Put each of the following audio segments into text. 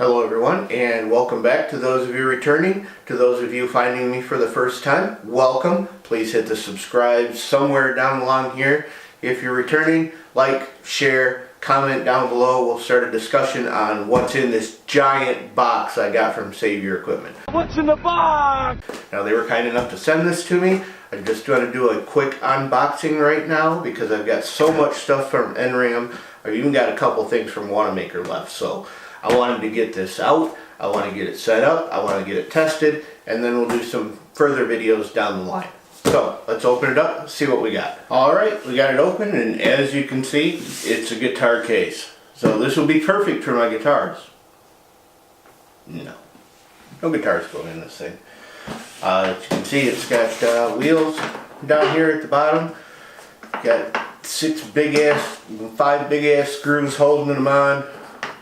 Hello everyone, and welcome back. To those of you returning, to those of you finding me for the first time, welcome. Please hit the subscribe somewhere down along here. If you're returning, like, share, comment down below. We'll start a discussion on what's in this giant box I got from Savior Equipment. What's in the box? Now they were kind enough to send this to me. I'm just going to do a quick unboxing right now because I've got so much stuff from NRAM. I've even got a couple things from Wanamaker left, so I wanted to get this out, I want to get it set up, I want to get it tested, and then we'll do some further videos down the line. So, let's open it up, see what we got. Alright, we got it open, and as you can see, it's a guitar case. So this will be perfect for my guitars. No guitars going in this thing. As you can see, it's got wheels down here at the bottom. Got 5 big ass screws holding them on.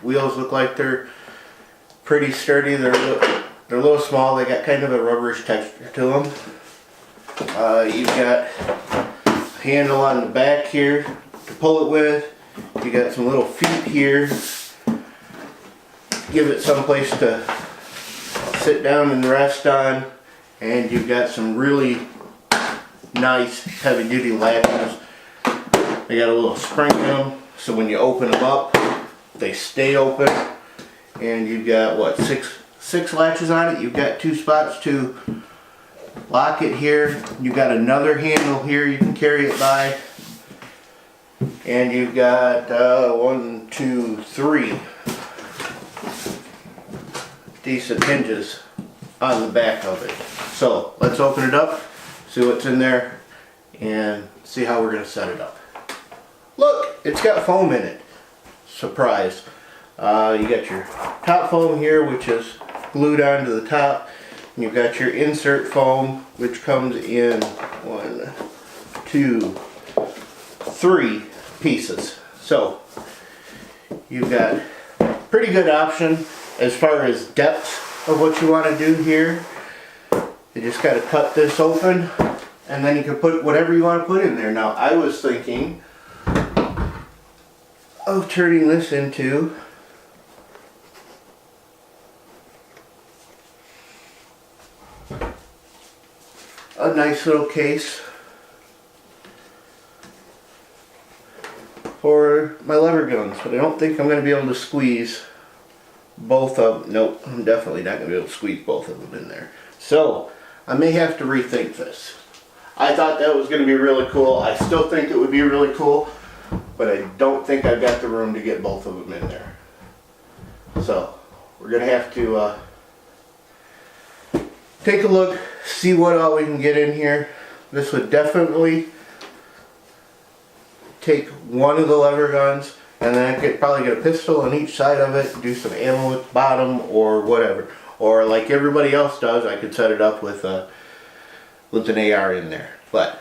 Wheels look like they're pretty sturdy. They're a little small. They got kind of a rubberish texture to them. You've got a handle on the back here to pull it with. You got some little feet here. Give it some place to sit down and rest on. And you've got some really nice heavy duty latches. They got a little spring in them, so when you open them up, they stay open. And you've got what, six latches on it. You've got 2 spots to lock it here. You've got another handle here you can carry it by. And you've got 1, 2, 3 decent hinges on the back of it. So let's open it up, see what's in there, and see how we're going to set it up. Look, it's got foam in it. Surprise. You got your top foam here, which is glued onto the top. And you've got your insert foam, which comes in 1, 2, 3 pieces. So you've got pretty good option as far as depth of what you want to do here. You just got to cut this open, and then you can put whatever you want to put in there. Now I was thinking of turning this into a nice little case for my lever guns, but I don't think I'm going to be able to squeeze both of them. Nope, I'm definitely not going to be able to squeeze both of them in there. So I may have to rethink this. I thought that was going to be really cool. I still think it would be really cool, but I don't think I've got the room to get both of them in there. So we're going to have to take a look, see what all we can get in here. This would definitely take one of the lever guns, and then I could probably get a pistol on each side of it, do some ammo at the bottom or whatever. Or like everybody else does, I could set it up with an AR in there. But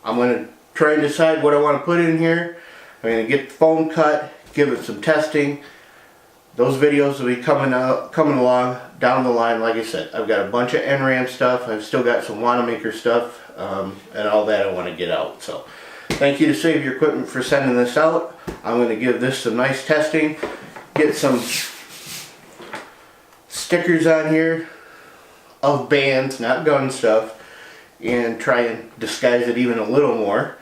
I'm going to try and decide what I want to put in here. I'm going to get the foam cut, give it some testing. Those videos will be coming along down the line. Like I said, I've got a bunch of NRAM stuff. I've still got some Wanamaker stuff and all that I want to get out. So thank you to Savior Equipment for sending this out. I'm going to give this some nice testing. Get some stickers on here of bands, not gun stuff, and try and disguise it even a little more,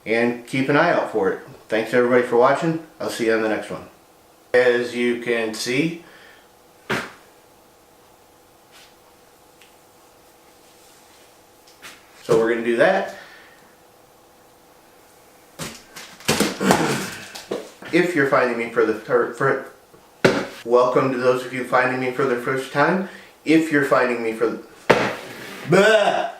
and keep an eye out for it. Thanks everybody for watching. I'll see you on the next one. As you can see, so we're going to do that. If you're finding me for the welcome to those of you finding me for the first time. If you're finding me for the